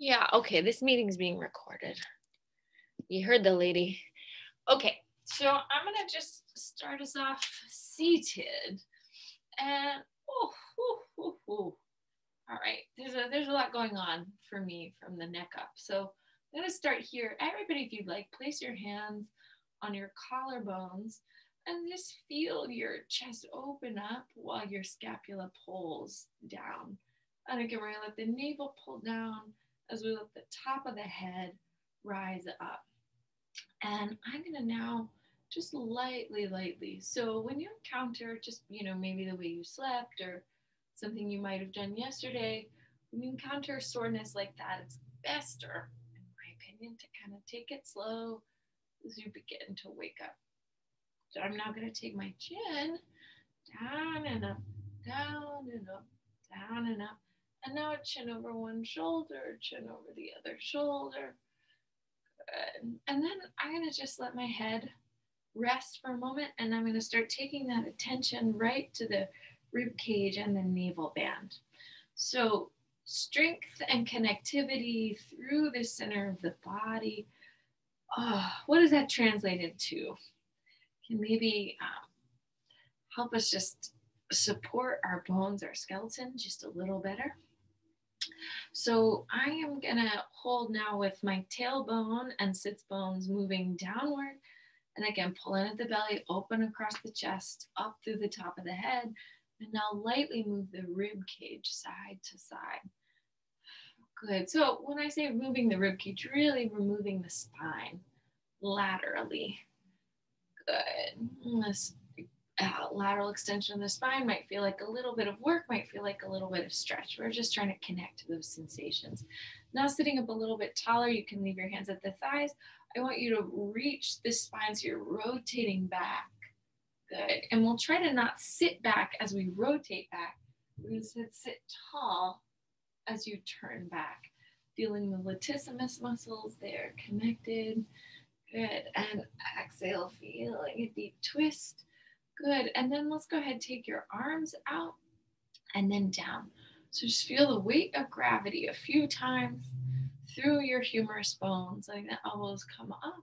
Yeah, okay, this meeting's being recorded. You heard the lady. Okay, so I'm gonna just start us off seated. And all right, there's a lot going on for me from the neck up. So I'm gonna start here. Everybody, if you'd like, place your hands on your collarbones and just feel your chest open up while your scapula pulls down. And again, we're gonna let the navel pull down as we let the top of the head rise up. And I'm gonna now just lightly. So when you encounter just, maybe the way you slept or something you might have done yesterday, when you encounter soreness like that, it's best, or in my opinion, to kind of take it slow as you begin to wake up. So I'm now gonna take my chin down and up, down and up, down and up. And now a chin over one shoulder, chin over the other shoulder. Good. And then I'm going to just let my head rest for a moment, and I'm going to start taking that attention right to the rib cage and the navel band. So strength and connectivity through the center of the body. What does that translate into? Can maybe help us just support our bones, our skeleton just a little better. So I am gonna hold now with my tailbone and sits bones moving downward. And again, pull in at the belly, open across the chest, up through the top of the head. And now lightly move the rib cage side to side. Good. So when I say moving the rib cage, really removing the spine laterally. Good. This lateral extension of the spine might feel like a little bit of work, might feel like a little bit of stretch. We're just trying to connect to those sensations. Now sitting up a little bit taller, you can leave your hands at the thighs. I want you to reach the spine so you're rotating back. Good. And we'll try to not sit back as we rotate back. We're going to sit tall as you turn back. Feeling the latissimus muscles there connected. Good. And exhale, feeling a deep twist. Good. And then let's go ahead, take your arms out and then down. So just feel the weight of gravity a few times through your humerus bones, letting the elbows come up,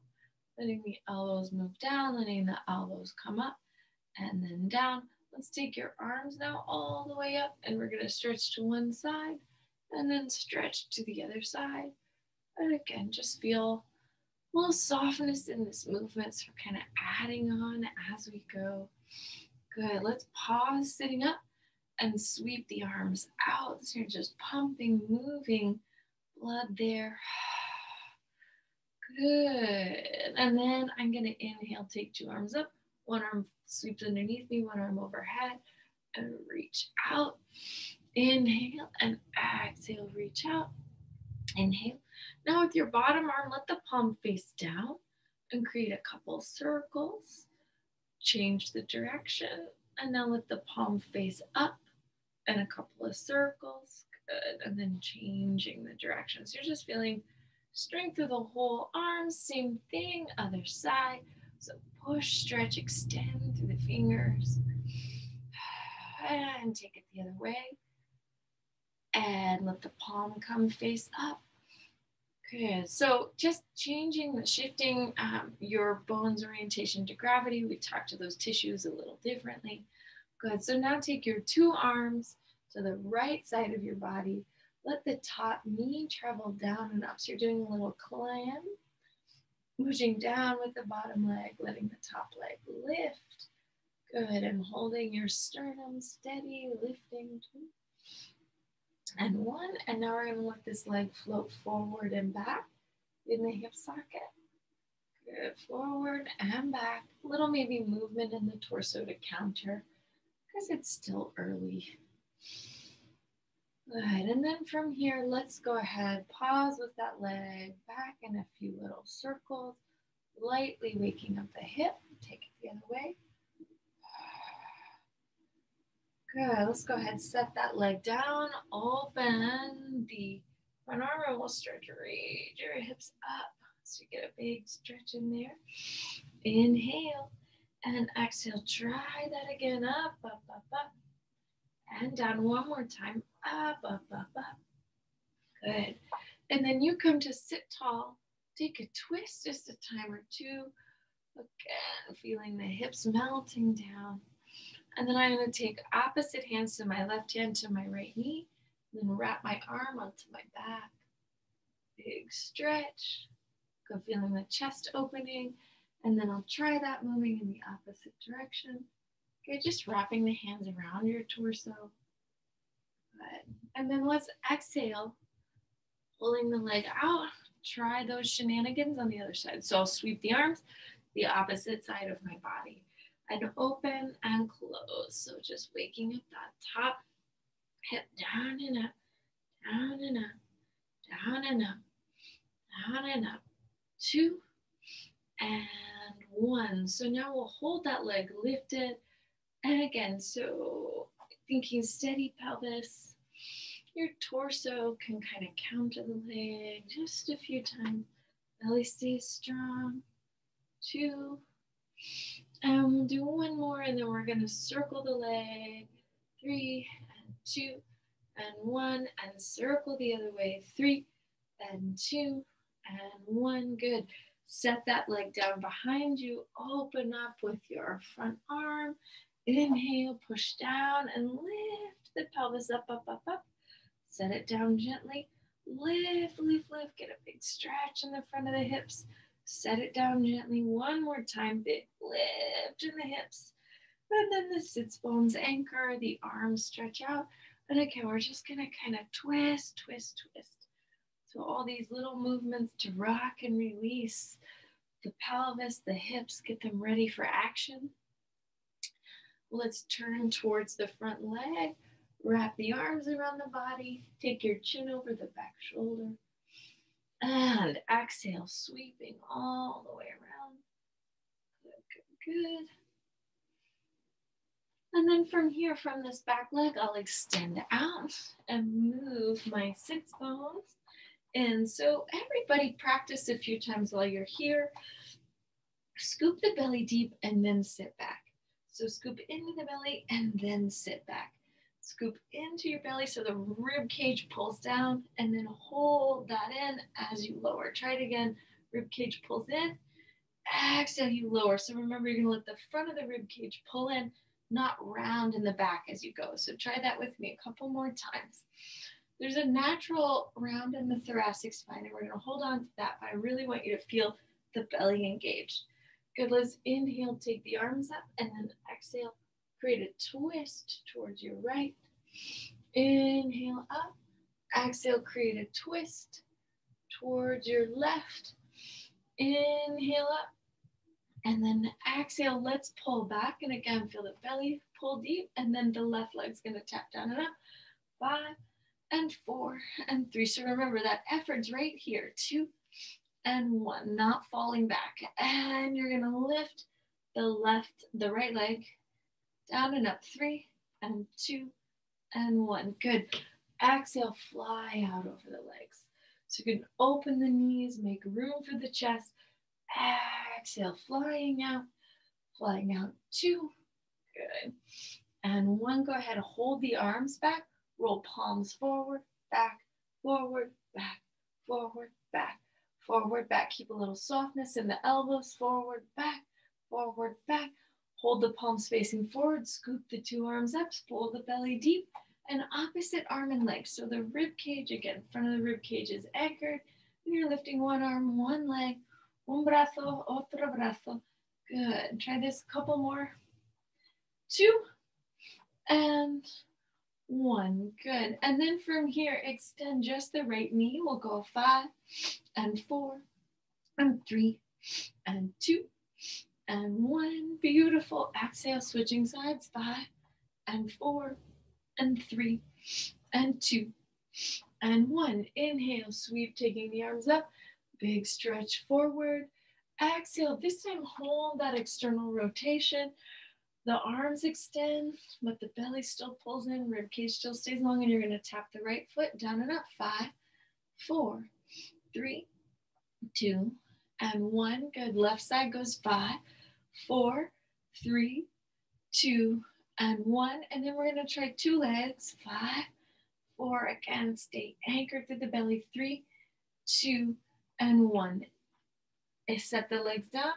letting the elbows move down, letting the elbows come up and then down. Let's take your arms now all the way up, and we're going to stretch to one side and then stretch to the other side. And again, just feel a little softness in this movement. So we're kind of adding on as we go. Good. Let's pause sitting up and sweep the arms out. So you're just pumping, moving blood there. Good. And then I'm going to inhale, take two arms up. One arm sweeps underneath me, one arm overhead, and reach out. Inhale and exhale, reach out. Inhale. Now with your bottom arm, let the palm face down and create a couple circles. Change the direction. And now let the palm face up and a couple of circles. Good. And then changing the direction. So you're just feeling strength through the whole arm. Same thing, other side. So push, stretch, extend through the fingers. And take it the other way. And let the palm come face up. Good. So just shifting your bone's orientation to gravity. We talked to those tissues a little differently. Good. So now take your two arms to the right side of your body. Let the top knee travel down and up. So you're doing a little climb. Pushing down with the bottom leg, letting the top leg lift. Good. And holding your sternum steady, lifting two. And one. And now we're going to let this leg float forward and back in the hip socket. Good. Forward and back. A little maybe movement in the torso to counter because it's still early. Good. And then from here, let's go ahead. Pause with that leg back in a few little circles. Lightly waking up the hip. Take it the other way. Good. Let's go ahead. Set that leg down. Open the front arm and we'll start to reach your hips up. So you get a big stretch in there. Inhale and exhale. Try that again. Up, up, up, up. And down one more time. Up, up, up, up. Good. And then you come to sit tall. Take a twist just a time or two. Again, feeling the hips melting down. And then I'm going to take opposite hands, so my left hand to my right knee, and then wrap my arm onto my back. Big stretch. Go feeling the chest opening. And then I'll try that moving in the opposite direction. Okay, just wrapping the hands around your torso. Good. And then let's exhale, pulling the leg out. Try those shenanigans on the other side. So I'll sweep the arms the opposite side of my body and open and close. So just waking up that top hip down and up, down and up, down and up, down and up. 2 and 1. So now we'll hold that leg lifted. And again, so thinking steady pelvis. Your torso can kind of counter the leg just a few times. Belly stays strong. 2. And we'll do 1 more, and then we're going to circle the leg. 3 and 2 and 1, and circle the other way. 3 and 2 and 1. Good. Set that leg down behind you. Open up with your front arm. Inhale, push down and lift the pelvis up, up, up, up. Set it down gently. Lift, lift, lift. Get a big stretch in the front of the hips. Set it down gently. 1 more time. Big lift in the hips. And then the sits bones anchor. The arms stretch out. And again, we're just going to kind of twist, twist, twist. So all these little movements to rock and release the pelvis, the hips, get them ready for action. Let's turn towards the front leg. Wrap the arms around the body. Take your chin over the back shoulder. And exhale, sweeping all the way around. Good, good, good. And then from here, from this back leg, I'll extend out and move my sits bones. And so everybody practice a few times while you're here. Scoop the belly deep and then sit back. So scoop into the belly and then sit back. Scoop into your belly so the rib cage pulls down, and then hold that in as you lower. Try it again. Rib cage pulls in. Exhale, you lower. So remember, you're going to let the front of the rib cage pull in, not round in the back as you go. So try that with me a couple more times. There's a natural round in the thoracic spine, and we're going to hold on to that. But I really want you to feel the belly engaged. Good. Let's inhale, take the arms up, and then exhale. Create a twist towards your right. Inhale up. Exhale, create a twist towards your left. Inhale up. And then exhale, let's pull back. And again, feel the belly pull deep. And then the left leg's going to tap down and up. 5 and 4 and 3. So remember that effort's right here. 2 and 1. Not falling back. And you're going to lift the right leg down and up. 3 and 2 and 1. Good. Exhale, fly out over the legs. So you can open the knees, make room for the chest. Exhale, flying out. 2. Good. And 1. Go ahead, hold the arms back. Roll palms forward, back, forward, back, forward, back, forward, back. Keep a little softness in the elbows. Forward, back, forward, back. Hold the palms facing forward, scoop the 2 arms up, pull the belly deep, and opposite arm and leg. So the rib cage, again, front of the rib cage is anchored, and you're lifting 1 arm, 1 leg, un brazo, otro brazo. Good. Try this a couple more. 2 and 1. Good. And then from here, extend just the right knee. We'll go 5 and 4 and 3 and 2. And 1, beautiful. Exhale, switching sides. 5 and 4 and 3 and 2 and 1. Inhale, sweep, taking the arms up. Big stretch forward. Exhale, this time hold that external rotation. The arms extend, but the belly still pulls in. Rib cage still stays long, and you're going to tap the right foot down and up. 5, 4, 3, 2, and 1. Good. Left side goes 5, 4, 3, 2, and 1. And then we're going to try 2 legs. 5, 4. Again, stay anchored through the belly. 3, 2, and 1. Set the legs down,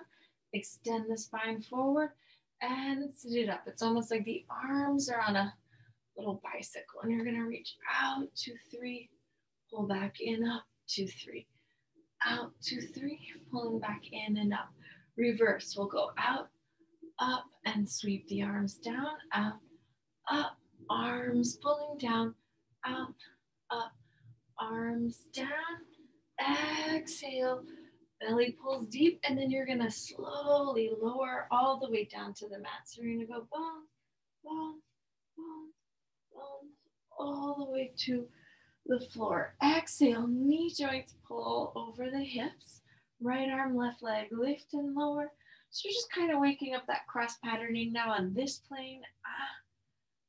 extend the spine forward, and sit it up. It's almost like the arms are on a little bicycle, and you're gonna reach out, 2, 3, pull back in, up, 2, 3, out, 2, 3, pulling back in and up. Reverse, we'll go out, up, and sweep the arms down, out, up, arms pulling down, out, up, arms down, exhale, belly pulls deep, and then you're gonna slowly lower all the way down to the mat. So we're gonna go bones, bones, bones, bones, all the way to the floor. Exhale, knee joints pull over the hips, right arm, left leg, lift and lower. So you're just kind of waking up that cross patterning now on this plane.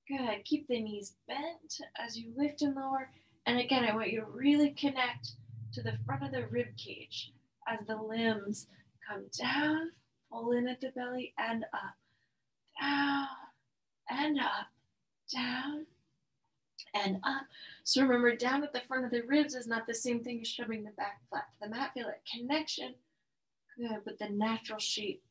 Good, keep the knees bent as you lift and lower. And again, I want you to really connect to the front of the rib cage as the limbs come down, pull in at the belly and up, down and up, down and up. So remember, down at the front of the ribs is not the same thing as shoving the back flat to the mat. Feel that connection, good, with the natural shape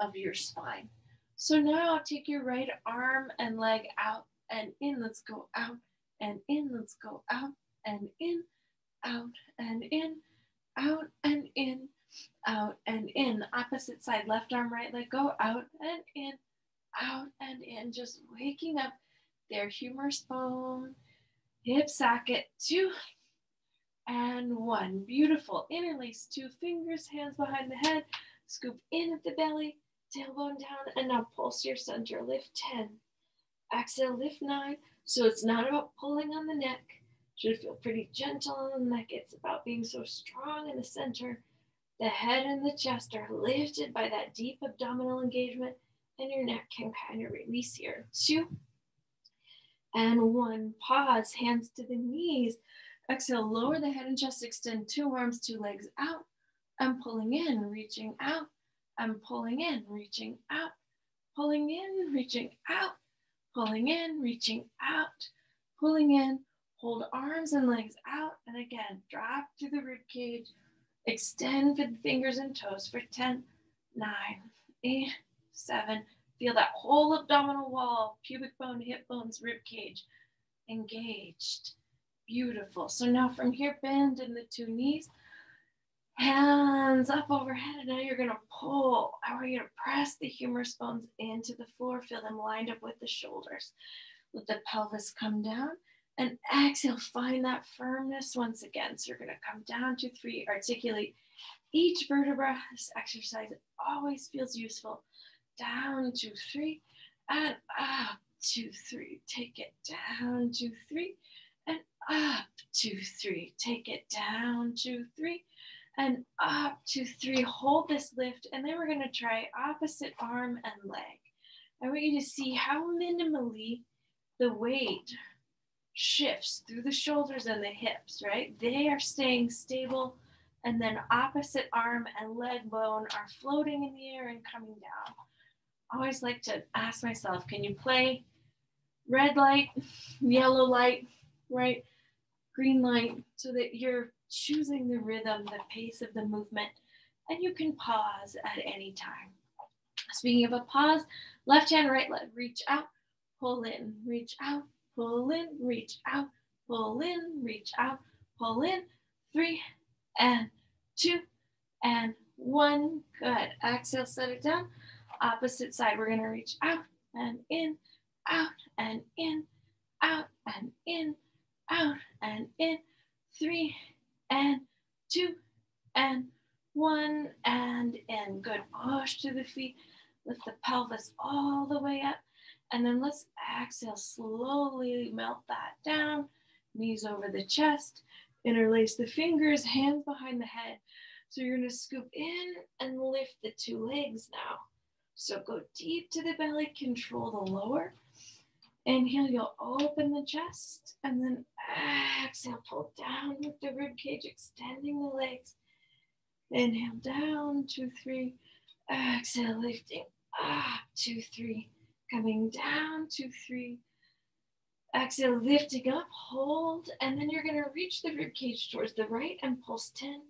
of your spine. So now take your right arm and leg out and in. Let's go out and in. Let's go out and in, out and in, out and in, out and in. Opposite side, left arm, right leg, go out and in, out and in. Just waking up their humerus bone, hip socket, 2 and 1. Beautiful. Interlace 2 fingers, hands behind the head, scoop in at the belly, tailbone down, and now pulse your center. Lift 10. Exhale, lift 9. So it's not about pulling on the neck. Should feel pretty gentle on the neck. It's about being so strong in the center. The head and the chest are lifted by that deep abdominal engagement, and your neck can kind of release here. 2 and 1. Pause, hands to the knees. Exhale, lower the head and chest, extend 2 arms, 2 legs out. I'm pulling in, reaching out. I'm pulling in, reaching out. Pulling in, reaching out. Pulling in, reaching out. Pulling in, hold arms and legs out. And again, drop to the rib cage. Extend the fingers and toes for 10, 9, 8, 7. Feel that whole abdominal wall, pubic bone, hip bones, rib cage engaged. Beautiful. So now from here, bend in the 2 knees, hands up overhead, and now you're gonna pull. I want you to press the humerus bones into the floor, feel them lined up with the shoulders. Let the pelvis come down, and exhale, find that firmness once again. So you're gonna come down to 3, articulate each vertebra. This exercise always feels useful. Down, 2, 3, and up, 2, 3. Take it down, 2, 3, and up, 2, 3. Take it down, 2, 3, and up, 2, 3. Hold this lift, and then we're gonna try opposite arm and leg. I want you to see how minimally the weight shifts through the shoulders and the hips, right? They are staying stable, and then opposite arm and leg bone are floating in the air and coming down. I always like to ask myself, can you play red light, yellow light, right? Green light, so that you're choosing the rhythm, the pace of the movement, and you can pause at any time. Speaking of a pause, left hand, right leg, reach out, pull in, reach out, pull in, reach out, pull in, reach out, pull in, 3 and 2 and 1. Good. Exhale, set it down. Opposite side, we're gonna reach out and in, out and in, out and in, out and in, 3 and 2 and 1 and in. Good. Push to the feet, lift the pelvis all the way up, and then let's exhale, slowly melt that down, knees over the chest, interlace the fingers, hands behind the head. So you're gonna scoop in and lift the 2 legs now. So go deep to the belly, control the lower. Inhale, you'll open the chest, and then exhale, pull down with the rib cage, extending the legs. Inhale, down, 2, 3. Exhale, lifting up, 2, 3. Coming down, 2, 3. Exhale, lifting up, hold, and then you're gonna reach the rib cage towards the right and pulse 10,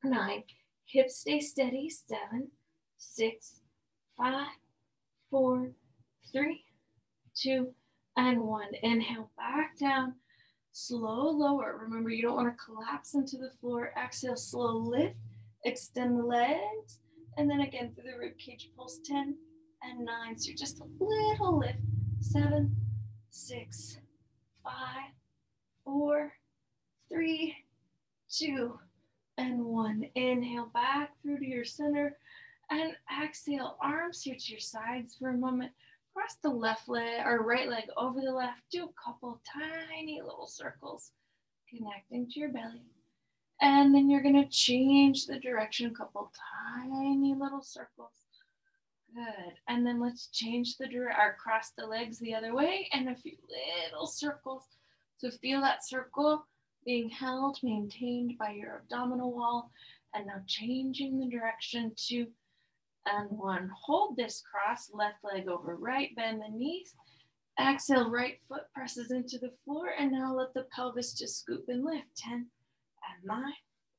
9, hips stay steady, 7, 6, 5, 4, 3, 2, and 1. Inhale, back down, slow lower. Remember, you don't want to collapse into the floor. Exhale, slow lift, extend the legs, and then again through the rib cage, pulse 10 and 9. So just a little lift, 7, 6, 5, 4, 3, 2, and 1. Inhale back through to your center and exhale, arms here to your sides for a moment. Cross the left leg or right leg over the left. Do a couple tiny little circles connecting to your belly. And then you're going to change the direction, a couple tiny little circles. Good. And then let's change the direction, or cross the legs the other way, and a few little circles. So feel that circle being held, maintained by your abdominal wall. And now changing the direction, 2 and 1. Hold this cross, left leg over right, bend the knees. Exhale, right foot presses into the floor, and now let the pelvis just scoop and lift. 10 and 9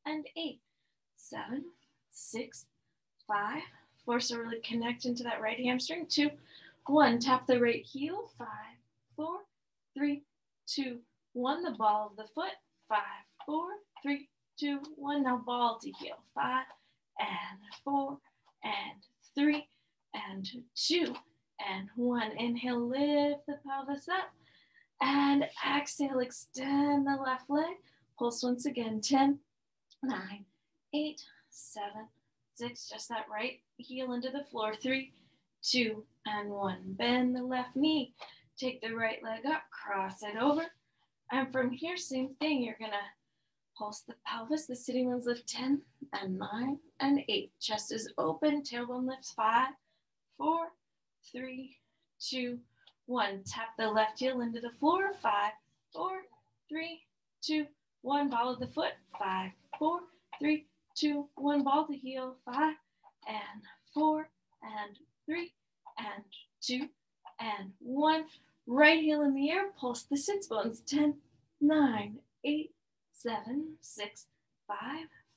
and 8, 7, 6, 5, 4. So really connect into that right hamstring. 2, 1. Tap the right heel. 5, 4, 3, 2, 1. The ball of the foot. 5, 4, 3, 2, 1. Now ball to heel. 5 and 4 and 3 and 2 and 1. Inhale, lift the pelvis up, and exhale, extend the left leg. Pulse once again. 10, 9, 8, 7, 6. Just that right heel into the floor. 3, 2, and 1. Bend the left knee. Take the right leg up, cross it over. And from here, same thing. You're going to pulse the pelvis. The sitting bones lift. 10 and 9 and 8. Chest is open. Tailbone lifts. 5, 4, 3, 2, 1. Tap the left heel into the floor. 5, 4, 3, 2, 1. Ball of the foot. 5, 4, 3, 2, 1. Ball to heel. 5 and 4 and 3 and 2 and 1. Right heel in the air. Pulse the sits bones. 10, 9, 8, 7, 6, 5,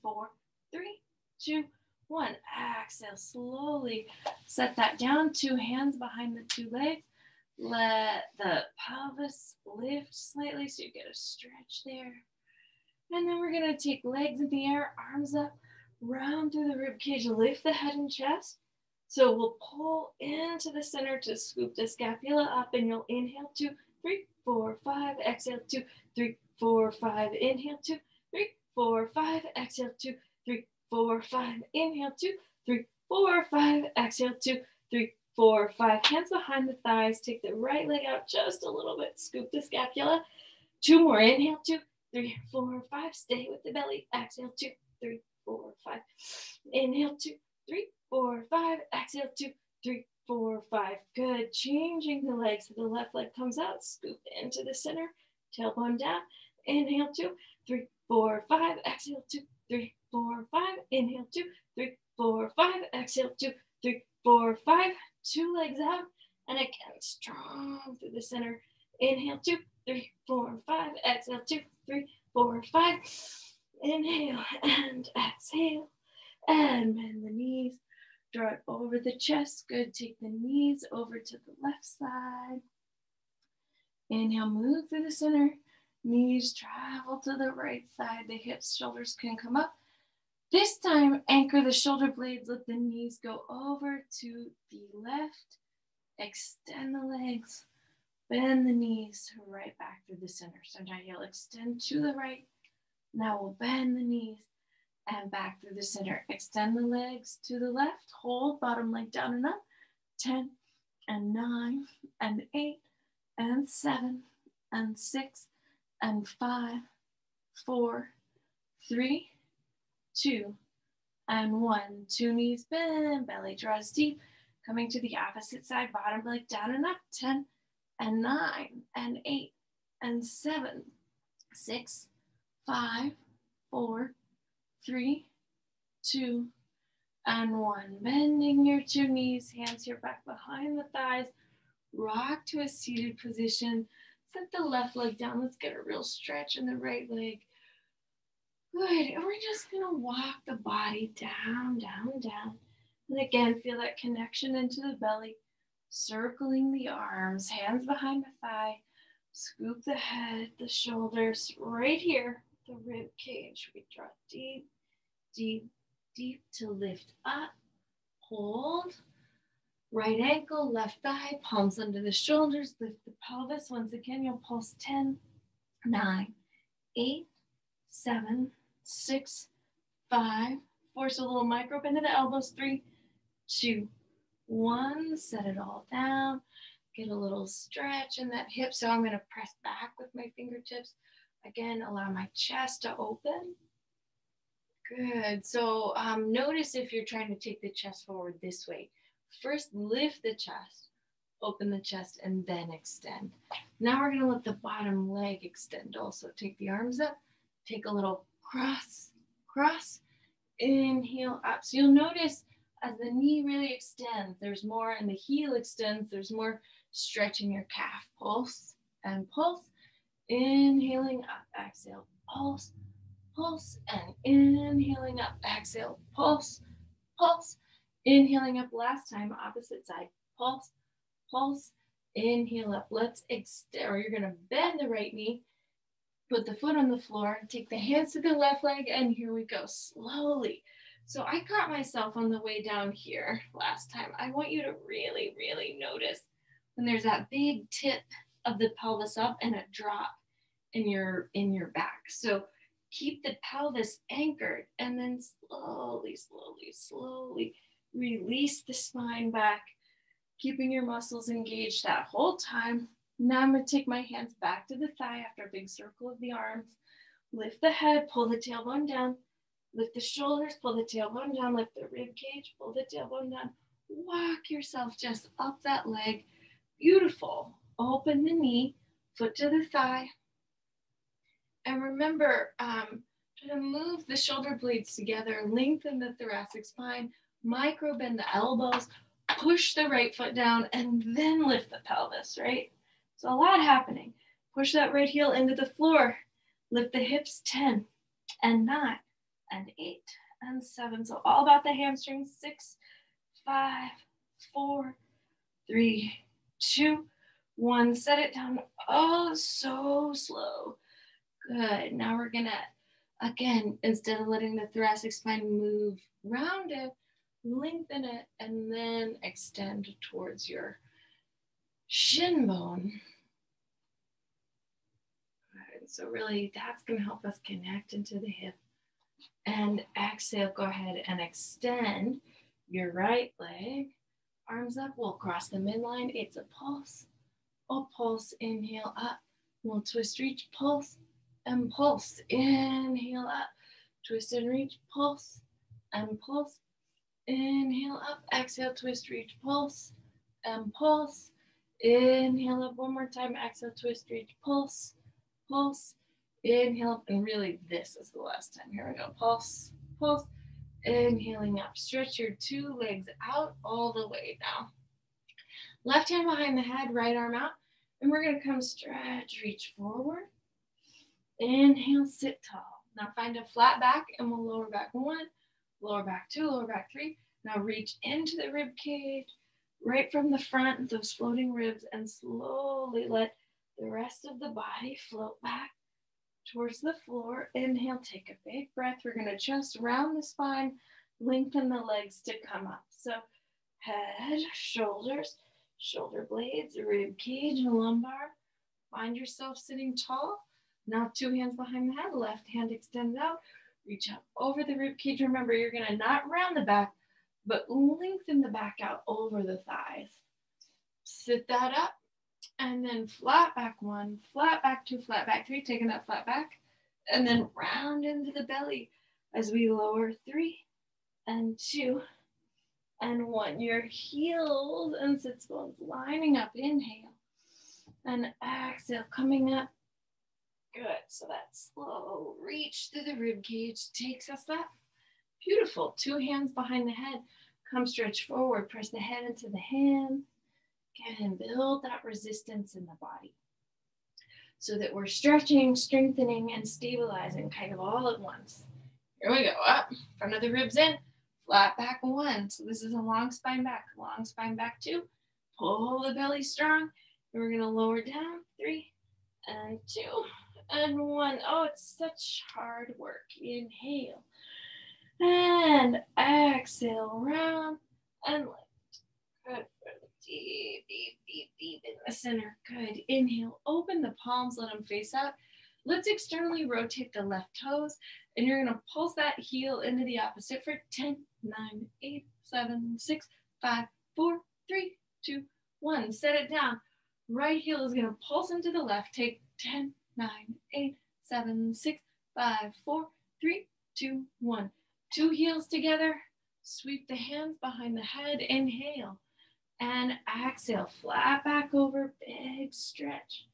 4, 3, 2, 1. Exhale, slowly set that down. 2 hands behind the 2 legs. Let the pelvis lift slightly so you get a stretch there. And then we're going to take legs in the air, arms up, round through the rib cage, lift the head and chest. So we'll pull into the center to scoop the scapula up, and you'll inhale 2, 3, 4, 5. Exhale 2, 3, 4, 5. Inhale 2, 3, 4, 5. Exhale 2, 3, 4, 5. Inhale 2, 3, 4, 5. Exhale 2, 3, 4, 5. Hands behind the thighs. Take the right leg out just a little bit. Scoop the scapula. 2 more. Inhale 2, 3, 4, 5. Stay with the belly. Exhale 2, 3, 4, 5. Inhale 2, 3, 4, 5. Exhale 2, 3, 4, 5. Good. Changing the legs so the left leg comes out. Scoop into the center. Tailbone down. Inhale 2, 3, 4, 5. Exhale 2, 3, 4, 5. Inhale 2, 3, 4, 5. Exhale 2, 3, 4, 5. 2 legs out. And again, strong through the center. Inhale 2, 3, 4, 5. Exhale 2, 3, 4, 5. Inhale and exhale. And bend the knees. Draw it over the chest. Good. Take the knees over to the left side. Inhale, move through the center. Knees travel to the right side. The hips, shoulders can come up. This time, anchor the shoulder blades. Let the knees go over to the left. Extend the legs. Bend the knees right back through the center. So now you'll extend to the right. Now we'll bend the knees and back through the center. Extend the legs to the left. Hold bottom leg down and up. 10 and 9 and 8 and 7 and 6 and 5, 4, 3, 2, and 1. 2 knees bend, belly draws deep. Coming to the opposite side, bottom leg down and up. 10 and 9 and 8 and 7, 6, 5, 4, 3, 2, and 1. Bending your 2 knees, hands here back behind the thighs. Rock to a seated position. Set the left leg down. Let's get a real stretch in the right leg. Good. And we're just going to walk the body down, down, down. And again, feel that connection into the belly. Circling the arms, hands behind the thigh. Scoop the head, the shoulders, right here, the rib cage. We draw deep, deep, deep to lift up. Hold. Right ankle, left thigh, palms under the shoulders. Lift the pelvis. Once again, you'll pulse 10, 9, 8, 7, 6, 5. Force a little micro bend to the elbows. 3, 2, 1. Set it all down. Get a little stretch in that hip. So I'm going to press back with my fingertips. Again, allow my chest to open. Good. So notice if you're trying to take the chest forward this way. First, lift the chest, open the chest, and then extend. Now we're going to let the bottom leg extend also. Take the arms up. Take a little cross, cross. Inhale up. So you'll notice as the knee really extends, there's more, and the heel extends, there's more stretch in your calf. Pulse and pulse. Inhaling up, exhale, pulse, pulse, and inhaling up, exhale, pulse, pulse. Inhaling up last time, opposite side, pulse, pulse, inhale up. Let's extend, or you're gonna bend the right knee, put the foot on the floor, take the hands to the left leg, and here we go, slowly. So I caught myself on the way down here last time. I want you to really, really notice when there's that big tip of the pelvis up and a drop in your back. So keep the pelvis anchored and then slowly, slowly, slowly release the spine back, keeping your muscles engaged that whole time. Now I'm going to take my hands back to the thigh after a big circle of the arms. Lift the head, pull the tailbone down. Lift the shoulders, pull the tailbone down. Lift the rib cage, pull the tailbone down. Walk yourself just up that leg. Beautiful. Open the knee, foot to the thigh. And remember, try to move the shoulder blades together, lengthen the thoracic spine, micro bend the elbows, push the right foot down, and then lift the pelvis, right? So a lot happening. Push that right heel into the floor. Lift the hips, 10 and 9 and 8 and 7. So all about the hamstrings. 6, 5, 4, 3, 2, 1. Set it down. Oh, so slow. Good. Now we're gonna, again, instead of letting the thoracic spine move round it, lengthen it, and then extend towards your shin bone. Good. So really, that's gonna help us connect into the hip. And exhale, go ahead and extend your right leg. Arms up, we'll cross the midline. It's a pulse. A pulse, inhale up. We'll twist, reach, pulse. And pulse, inhale up, twist and reach, pulse, and pulse, inhale up, exhale, twist, reach, pulse, and pulse, inhale up, one more time, exhale, twist, reach, pulse, pulse, inhale up, and really this is the last time, here we go, pulse, pulse, inhaling up, stretch your 2 legs out all the way now. Left hand behind the head, right arm out, and we're gonna come stretch, reach forward. Inhale, sit tall. Now find a flat back and we'll lower back 1, lower back 2, lower back 3. Now reach into the rib cage, right from the front, those floating ribs, and slowly let the rest of the body float back towards the floor. Inhale, take a big breath. We're gonna just round the spine, lengthen the legs to come up. So head, shoulders, shoulder blades, rib cage, and lumbar. Find yourself sitting tall. Now 2 hands behind the head, left hand extends out, reach out over the rib cage. Remember, you're gonna not round the back, but lengthen the back out over the thighs. Sit that up, and then flat back 1, flat back 2, flat back 3, taking that flat back, and then round into the belly as we lower 3 and 2 and 1. Your heels and sits bones lining up, inhale, and exhale, coming up. Good, so that slow reach through the rib cage takes us up. Beautiful, 2 hands behind the head. Come stretch forward, press the head into the hands. Again, build that resistance in the body. so that we're stretching, strengthening, and stabilizing kind of all at once. Here we go, up, front of the ribs in, flat back 1. So this is a long spine back 2. Pull the belly strong. And we're gonna lower down, 3 and 2 and 1. Oh, it's such hard work. Inhale and exhale, round and lift. Good. Deep, deep, deep, deep in the center. Good. Inhale, open the palms, let them face out. Let's externally rotate the left toes, and you're gonna pulse that heel into the opposite for 10, 9, 8, 7, 6, 5, 4, 3, 2, 1. Set it down. Right heel is gonna pulse into the left. Take 10, 9, 8, 7, 6, 5, 4, 3, 2, 1. 2 heels together. Sweep the hands behind the head. Inhale. And exhale, flat back over, big stretch.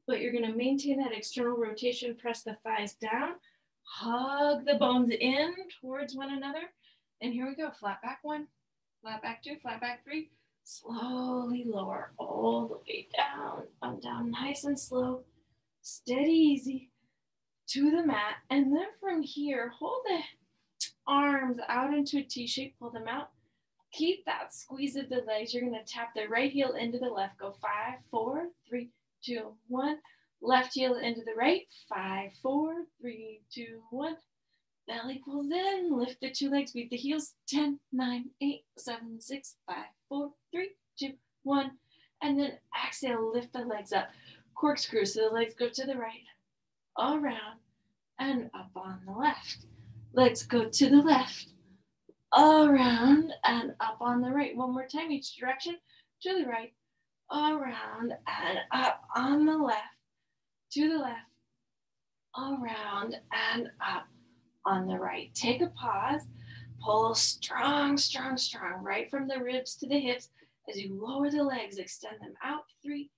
But you're gonna maintain that external rotation, press the thighs down, hug the bones in towards one another. And here we go, flat back 1, flat back 2, flat back 3. Slowly lower all the way down, down nice and slow, steady, easy to the mat. And then from here, hold the arms out into a T shape, pull them out. Keep that squeeze of the legs. You're going to tap the right heel into the left. Go 5, 4, 3, 2, 1. Left heel into the right. 5, 4, 3, 2, 1. Belly pulls in. Lift the 2 legs. Beat the heels. 10, 9, 8, 7, 6, 5, 4, 3, 2, 1. And then exhale. Lift the legs up. Corkscrew. So the legs go to the right, around, and up on the left. Legs go to the left, around and up on the right. One more time, each direction, to the right, around and up on the left, to the left, around and up on the right. Take a pause, pull strong, strong, strong, right from the ribs to the hips. As you lower the legs, extend them out, 3,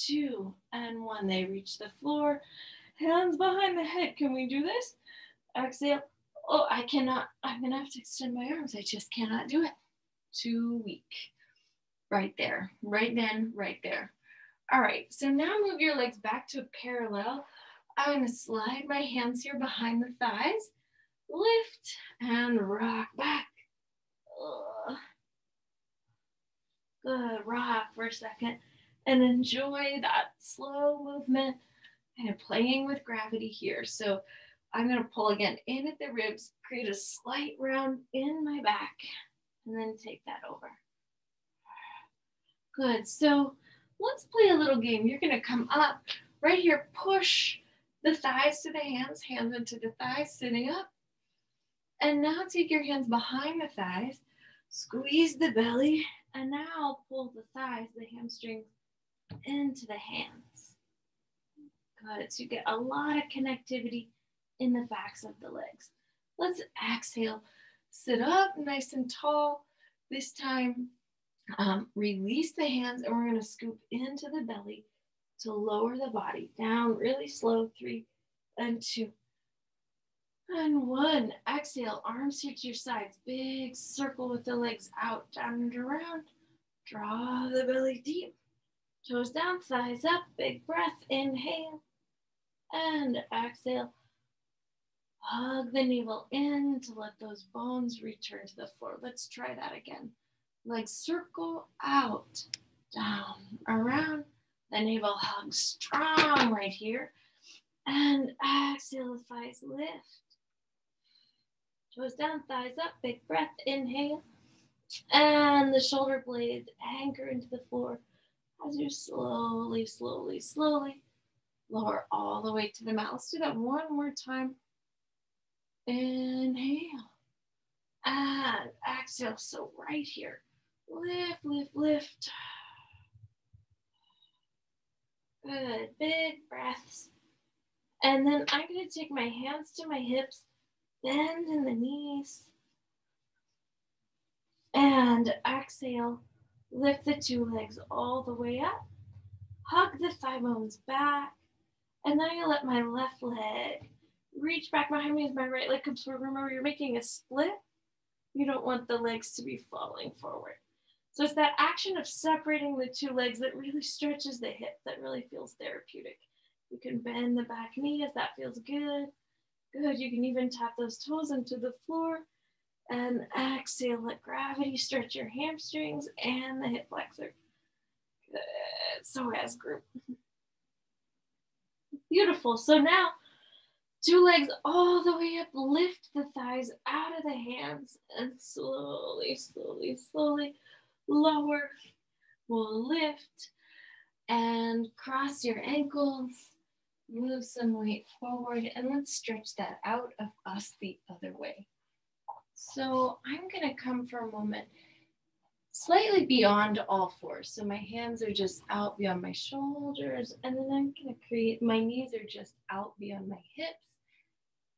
2, and 1. They reach the floor, hands behind the head. Can we do this? Exhale. Oh, I cannot. I'm going to have to extend my arms. I just cannot do it. Too weak. Right there. Right then, right there. All right. So now move your legs back to a parallel. I'm going to slide my hands here behind the thighs. Lift and rock back. Good. Rock for a second. And enjoy that slow movement. Kind of playing with gravity here. So I'm going to pull again in at the ribs, create a slight round in my back, and then take that over. Good. So let's play a little game. You're going to come up right here, push the thighs to the hands, hands into the thighs, sitting up. And now take your hands behind the thighs, squeeze the belly, and now pull the thighs, the hamstrings, into the hands. Good. So you get a lot of connectivity in the backs of the legs. Let's exhale, sit up nice and tall. This time, release the hands, and we're going to scoop into the belly to lower the body down really slow. 3 and 2 and 1. Exhale, arms here to your sides. Big circle with the legs out, down and around. Draw the belly deep. Toes down, thighs up. Big breath. Inhale and exhale. Hug the navel in to let those bones return to the floor. Let's try that again. Legs circle out, down, around. The navel hugs strong right here. And exhale, the thighs lift. Toes down, thighs up, big breath, inhale. And the shoulder blades anchor into the floor as you slowly, slowly, slowly lower all the way to the mat. Let's do that one more time. Inhale and exhale. So right here, lift, lift, lift. Good, big breaths. And then I'm going to take my hands to my hips, bend in the knees, and exhale. Lift the 2 legs all the way up. Hug the thigh bones back. And then I'm going to let my left leg reach back behind me as my right leg comes forward. Remember, you're making a split. You don't want the legs to be falling forward. So it's that action of separating the 2 legs that really stretches the hip, that really feels therapeutic. You can bend the back knee if that feels good. Good, you can even tap those toes into the floor. And exhale, let gravity stretch your hamstrings and the hip flexor. Good, so as group. Beautiful, so now 2 legs all the way up, lift the thighs out of the hands and slowly, slowly, slowly lower. We'll lift and cross your ankles, move some weight forward, and let's stretch that out of us the other way. So I'm gonna come for a moment slightly beyond all fours. So my hands are just out beyond my shoulders, and then I'm gonna create, my knees are just out beyond my hips.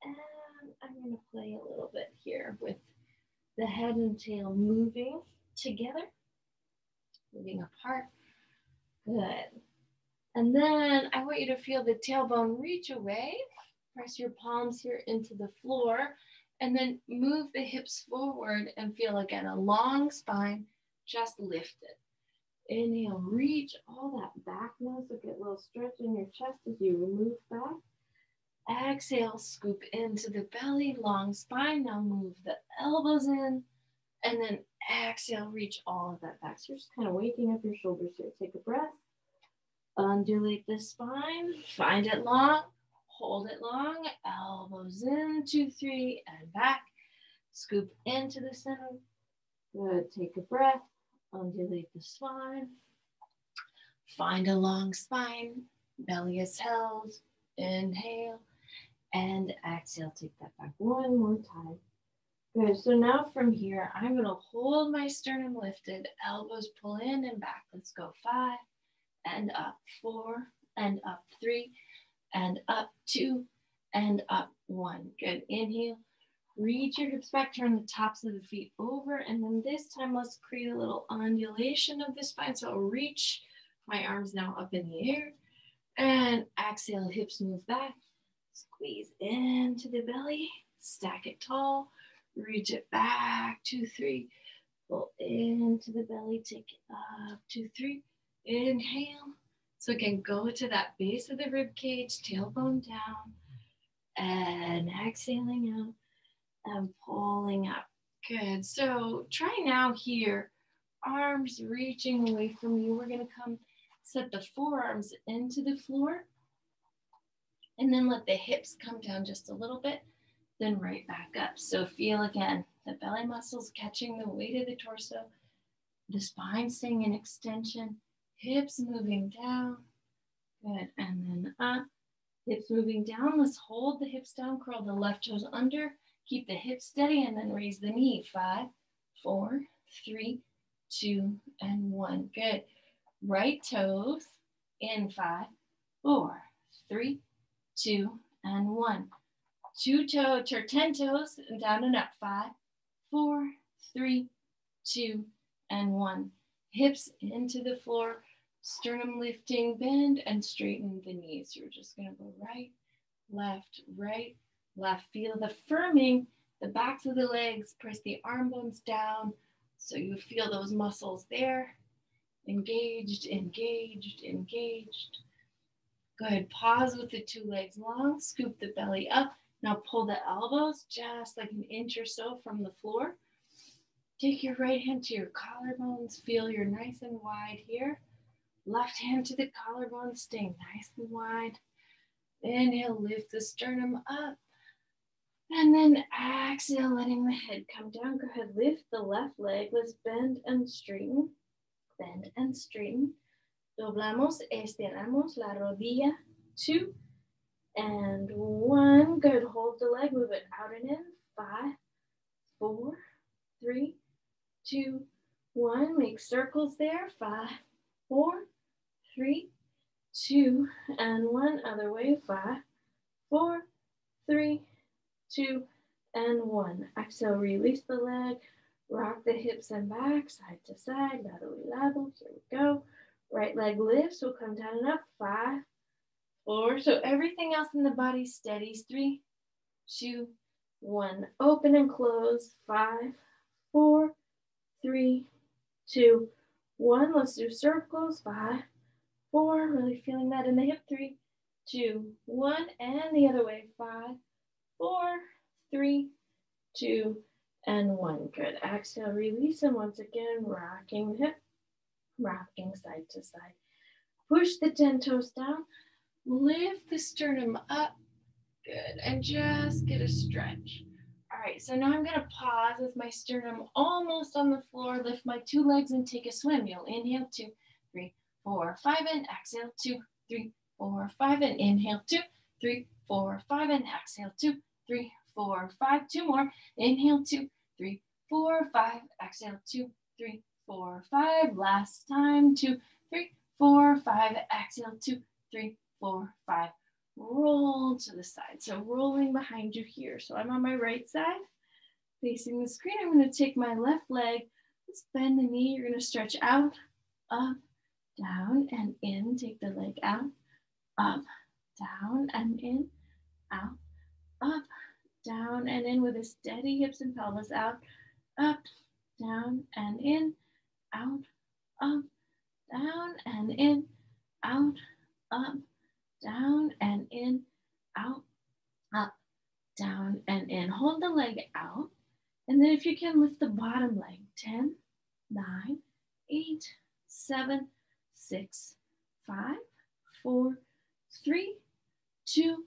And I'm going to play a little bit here with the head and tail moving together, moving apart. Good. And then I want you to feel the tailbone reach away. Press your palms here into the floor, and then move the hips forward and feel again a long spine, just lift it. Inhale, reach all that back now, so get a little stretch in your chest as you move back. Exhale, scoop into the belly, long spine. Now move the elbows in, and then exhale, reach all of that back. So you're just kind of waking up your shoulders here. Take a breath, undulate the spine, find it long, hold it long, elbows in, 2, 3, and back. Scoop into the center. Good, take a breath, undulate the spine, find a long spine, belly is held, inhale. And exhale, take that back one more time. Good, so now from here, I'm gonna hold my sternum lifted, elbows pull in and back. Let's go 5, and up 4, and up 3, and up 2, and up 1. Good, inhale, reach your hips back, turn the tops of the feet over, and then this time let's create a little undulation of the spine. So I'll reach my arms now up in the air, and exhale, hips move back. Squeeze into the belly, stack it tall, reach it back, 2, 3, pull into the belly, take it up, 2, 3, inhale. So again, go to that base of the rib cage, tailbone down, and exhaling out and pulling up. Good, so try now here, arms reaching away from you. We're gonna come set the forearms into the floor, and then let the hips come down just a little bit, then right back up. So feel again, the belly muscles catching the weight of the torso, the spine staying in extension, hips moving down. Good, and then up, hips moving down. Let's hold the hips down, curl the left toes under, keep the hips steady, and then raise the knee. 5, 4, 3, 2, and 1. Good. Right toes in 5, 4, 3, 2, and 1. 10 toes and down and up. 5, 4, 3, 2, and 1. Hips into the floor, sternum lifting, bend and straighten the knees. You're just going to go right, left, right, left. Feel the firming, the backs of the legs, press the arm bones down so you feel those muscles there. Engaged, engaged, engaged. Good, pause with the 2 legs long, scoop the belly up. Now pull the elbows just like an inch or so from the floor. Take your right hand to your collarbones, feel you're nice and wide here. Left hand to the collarbone, stay nice and wide. Inhale, lift the sternum up. And then exhale, letting the head come down. Go ahead, lift the left leg. Let's bend and straighten. Bend and straighten. Doblamos, estiramos la rodilla. 2 and 1. Good. Hold the leg, move it out and in. 5, 4, 3, 2, 1. Make circles there. 5, 4, 3, 2, and 1. Other way. 5, 4, 3, 2, and 1. Exhale, release the leg. Rock the hips and back, side to side, lado y lado. Here we go. Right leg lifts, we'll come down and up. 5, 4. So everything else in the body steadies. 3, 2, 1. Open and close. 5, 4, 3, 2, 1. Let's do circles. 5, 4. Really feeling that in the hip. 3, 2, 1, and the other way. 5, 4, 3, 2, and 1. Good. Exhale, release, and once again, rocking the hip, rocking side to side. Push the 10 toes down, lift the sternum up. Good, and just get a stretch. All right, so now I'm gonna pause with my sternum almost on the floor, lift my 2 legs and take a swim. You'll inhale, 2, 3, 4, 5, and exhale, 2, 3, 4, 5, and inhale, 2, 3, 4, 5, and exhale, 2, 3, 4, 5, 2 more. Inhale, 2, 3, 4, 5, exhale, 2, 3, 4, 5. Last time, 2, 3, 4, 5, exhale, 2, 3, 4, 5. Roll to the side. So rolling behind you here. So I'm on my right side, facing the screen. I'm going to take my left leg. Let's bend the knee. You're going to stretch out, up, down, and in. Take the leg out, up, down, and in, out, up, down, and in with a steady hips and pelvis. Out, up, down, and in, out, up, down, and in, out, up, down, and in, out, up, down, and in. Hold the leg out. And then if you can, lift the bottom leg. 10, 9, 8, 7, 6, 5, 4, 3, 2,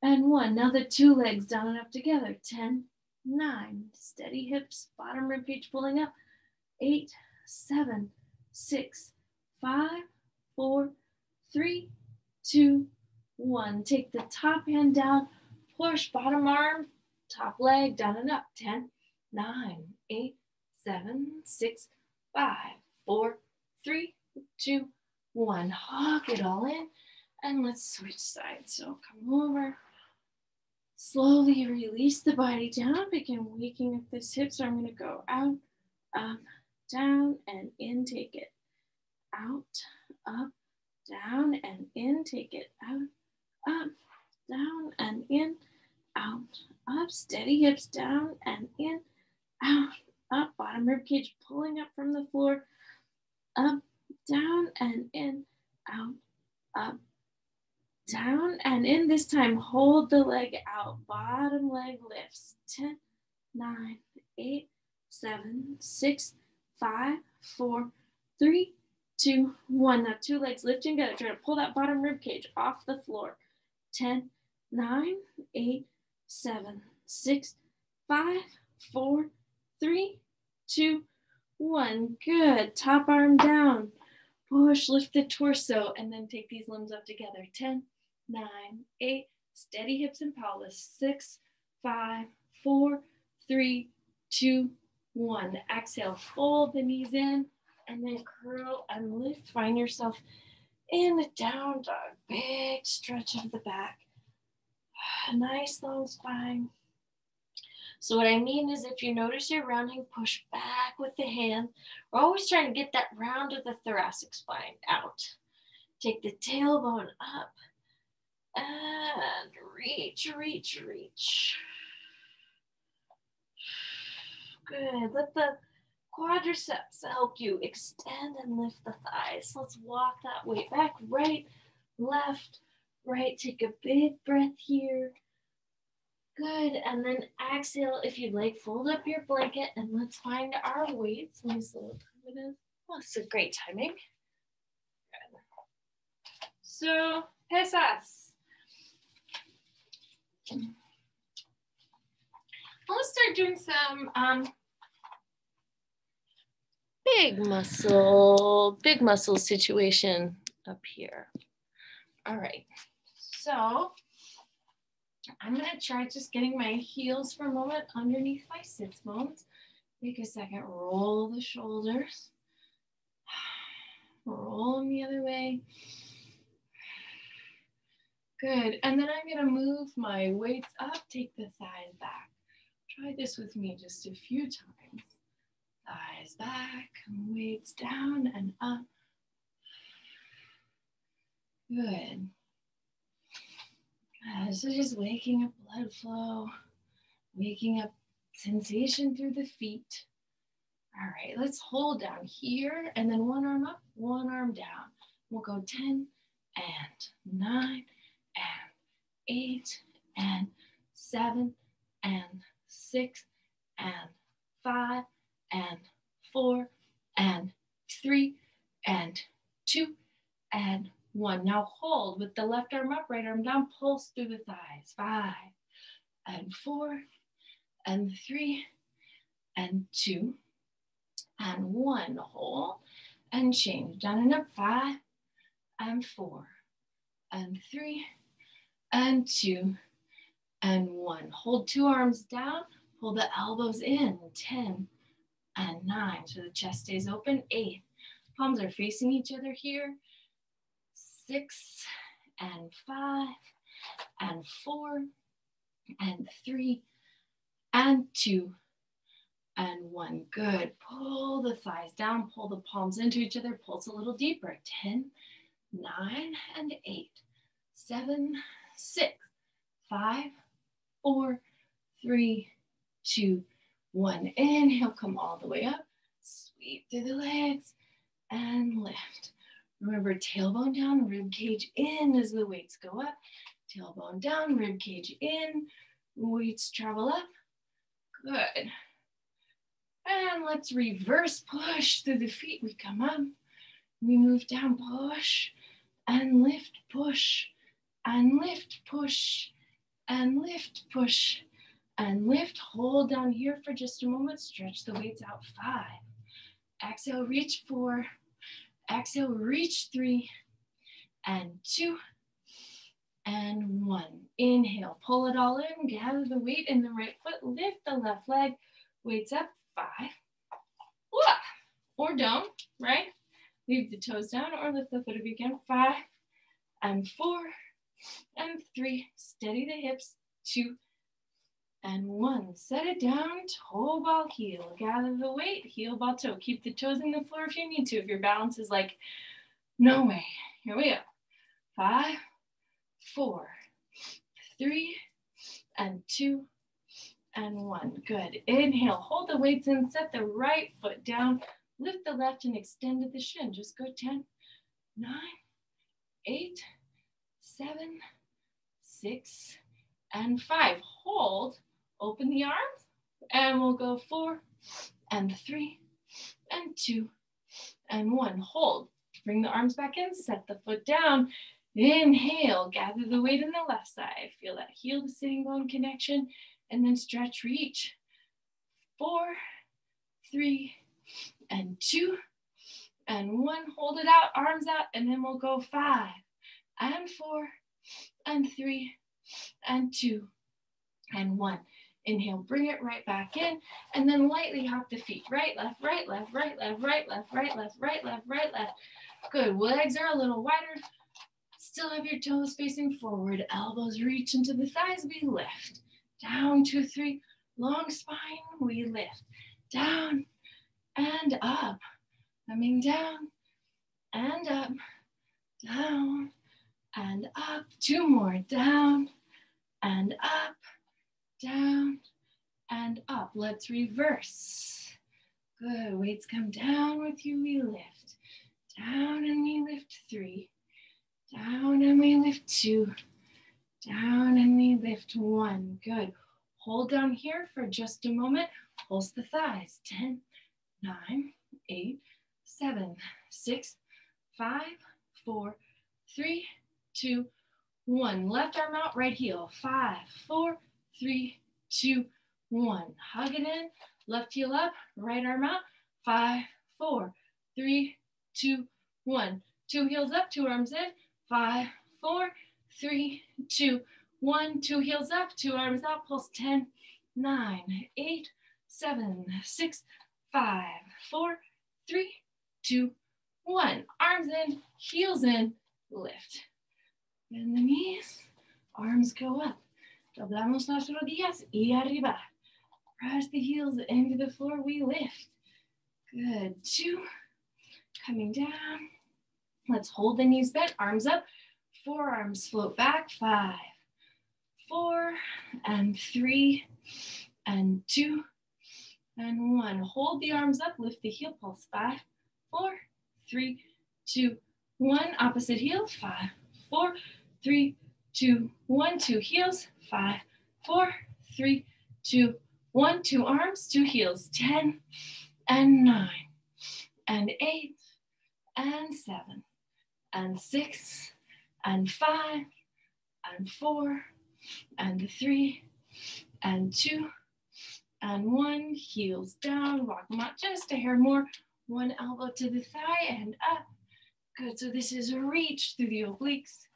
and 1. Now the 2 legs down and up together. 10, 9. Steady hips, bottom rib cage pulling up. 8, 7, 6, 5, 4, 3, 2, 1. Take the top hand down, push bottom arm, top leg down and up. 10, 9, 8, 7, 6, 5, 4, 3, 2, 1. Hug it all in, and let's switch sides. So come over, slowly release the body down, begin waking up this hip. So I'm going to go out, up, down, and in. Take it out, up, down, and in. Take it out, up, down, and in, out, up. Steady hips down and in, out, up. Bottom rib cage pulling up from the floor, up, down, and in, out, up, down, and in. This time, hold the leg out. Bottom leg lifts. 10, 9, 8, 7, 6, 5, 4, 3, 2, 1. Now 2 legs lifting together. Try to pull that bottom rib cage off the floor. 10, 9, 8, 7, 6, 5, 4, 3, 2, 1. Good. Top arm down. Push, lift the torso, and then take these limbs up together. 10, 9, 8. Steady hips and pelvis. 6, 5, 4, 3, 2, 1. Exhale, fold the knees in, and then curl and lift. Find yourself in a down dog. Big stretch of the back. Nice long spine. So what I mean is, if you notice you're rounding, push back with the hand. We're always trying to get that round of the thoracic spine out. Take the tailbone up and reach, reach, reach. Good. Let the quadriceps help you extend and lift the thighs. Let's walk that weight back. Right, left, right. Take a big breath here. Good, and then exhale if you'd like. Fold up your blanket and let's find our weights. Let me see what time it is. Oh, it's a great timing. Good. So, pesas. Let's start doing some big muscle situation up here. All right, so I'm gonna try just getting my heels for a moment underneath my sits bones. Take a second, roll the shoulders. Roll them the other way. Good, and then I'm gonna move my weights up, take the thighs back. Try this with me just a few times. Thighs back, weights down and up. Good. So just waking up blood flow, waking up sensation through the feet. All right, let's hold down here and then one arm up, one arm down. We'll go 10 and 9 8, and 7, and 6, and 5, and 4, and 3, and 2, and 1. Now hold with the left arm up, right arm down, pulse through the thighs. 5, and 4, and 3, and 2, and 1. Hold and change. Down and up. 5, and 4, and 3, and 2, and 1. Hold 2 arms down. Pull the elbows in. 10, and 9. So the chest stays open. 8. Palms are facing each other here. 6, and 5, and 4, and 3, and 2, and 1. Good. Pull the thighs down, pull the palms into each other, pulse a little deeper. 10, 9, and 8, 7, 6, 5, 4, 3, 2, 1. Inhale, come all the way up. Sweep through the legs and lift. Remember, tailbone down, rib cage in as the weights go up. Tailbone down, rib cage in, weights travel up. Good. And let's reverse push through the feet. We come up, we move down, push, and lift, push, and lift, push, and lift, push, and lift. Hold down here for just a moment. Stretch the weights out. 5. Exhale, reach 4. Exhale, reach 3, and 2, and 1. Inhale, pull it all in, gather the weight in the right foot, lift the left leg, weights up. 5, or don't, right? Leave the toes down or lift the foot if you can. 5, and 4, and 3. Steady the hips. 2, and 1. Set it down, toe ball heel. Gather the weight, heel ball toe. Keep the toes in the floor if you need to. If your balance is like, no way. Here we go. 5, 4, 3, and 2, and 1. Good. Inhale, hold the weights in, set the right foot down, lift the left and extend to the shin. Just go 10, 9, 8, 7, 6, and 5. Hold, open the arms, and we'll go 4, and 3, and 2, and 1. Hold, bring the arms back in, set the foot down. Inhale, gather the weight in the left side. Feel that heel to sitting bone connection. And then stretch, reach. 4, 3, and 2, and 1. Hold it out, arms out, and then we'll go 5, and 4, and 3, and 2, and 1. Inhale, bring it right back in, and then lightly hop the feet. Right, left, right, left, right, left, right, left, right, left, right, left, right, left. Good. Legs are a little wider. Still have your toes facing forward. Elbows reach into the thighs. We lift. Down, 2, 3. Long spine. We lift. Down and up. Coming down and up. Down and up. 2 more. Down and up. Down and up. Let's reverse. Good. Weights come down with you. We lift. Down and we lift. 3. Down and we lift. 2. Down and we lift. 1. Good. Hold down here for just a moment. Pulse the thighs. 10, 9, 8, 7, 6, 5, 4, 3, 2, 1. Left arm out, right heel. 5, 4, 3, 2, 1. Hug it in. Left heel up, right arm out. 5, 4, 3, 2, 1. 2 heels up, 2 arms in. 5, 4, 3, 2, 1. 2 heels up, 2 arms out. Pulse. 10, 9, 8, 7, 6, 5, 4, 3, 2, 1. Arms in, heels in, lift. Bend the knees, arms go up. Doblamos las rodillas y arriba. Press the heels into the floor, we lift. Good. 2, coming down. Let's hold the knees bent, arms up. Forearms float back. 5, 4, and 3, and 2, and 1. Hold the arms up, lift the heel, pulse. 5, 4, 3, 2, 1. Opposite heel. 5, 4, 3, 2, 1, 2 heels, 5, 4, 3, 2, 1, 2 arms, 2 heels, 10 and 9 and 8 and 7 and 6 and 5 and 4 and 3 and 2 and 1, heels down, walk them out just a hair more, one elbow to the thigh and up. Good, so this is a reach through the obliques,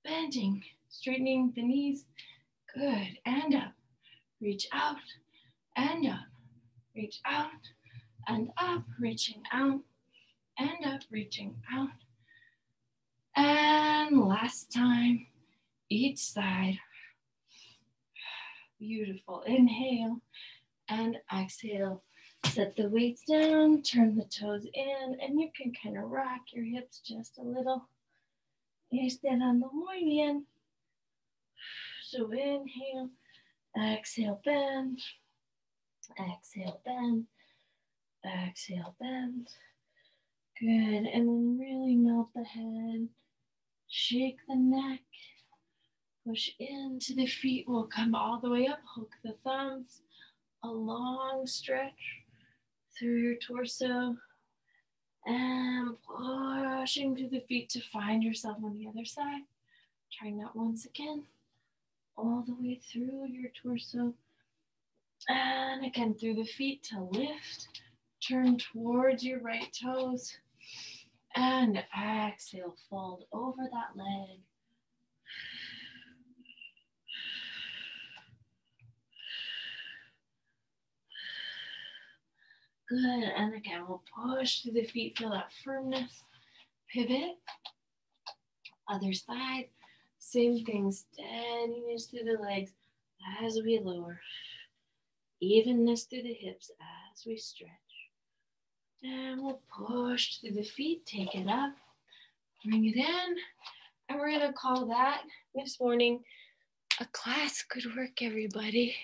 bending, straightening the knees. Good, and up, reach out, and up, reach out, and up, reaching out, and up, reaching out. And last time, each side. Beautiful, inhale and exhale. Set the weights down, turn the toes in, and you can kind of rock your hips just a little. Estirando muy bien. So inhale, exhale, bend, exhale, bend, exhale, bend. Good, and then really melt the head, shake the neck, push into the feet. We'll come all the way up, hook the thumbs, a long stretch through your torso, and pushing to the feet to find yourself on the other side. Trying that once again, all the way through your torso. And again, through the feet to lift, turn towards your right toes, and exhale, fold over that leg. Good, and again, we'll push through the feet, feel that firmness. Pivot, other side, same thing, steadiness through the legs as we lower. Evenness through the hips as we stretch. And we'll push through the feet, take it up, bring it in, and we're gonna call that this morning a class. Good work, everybody.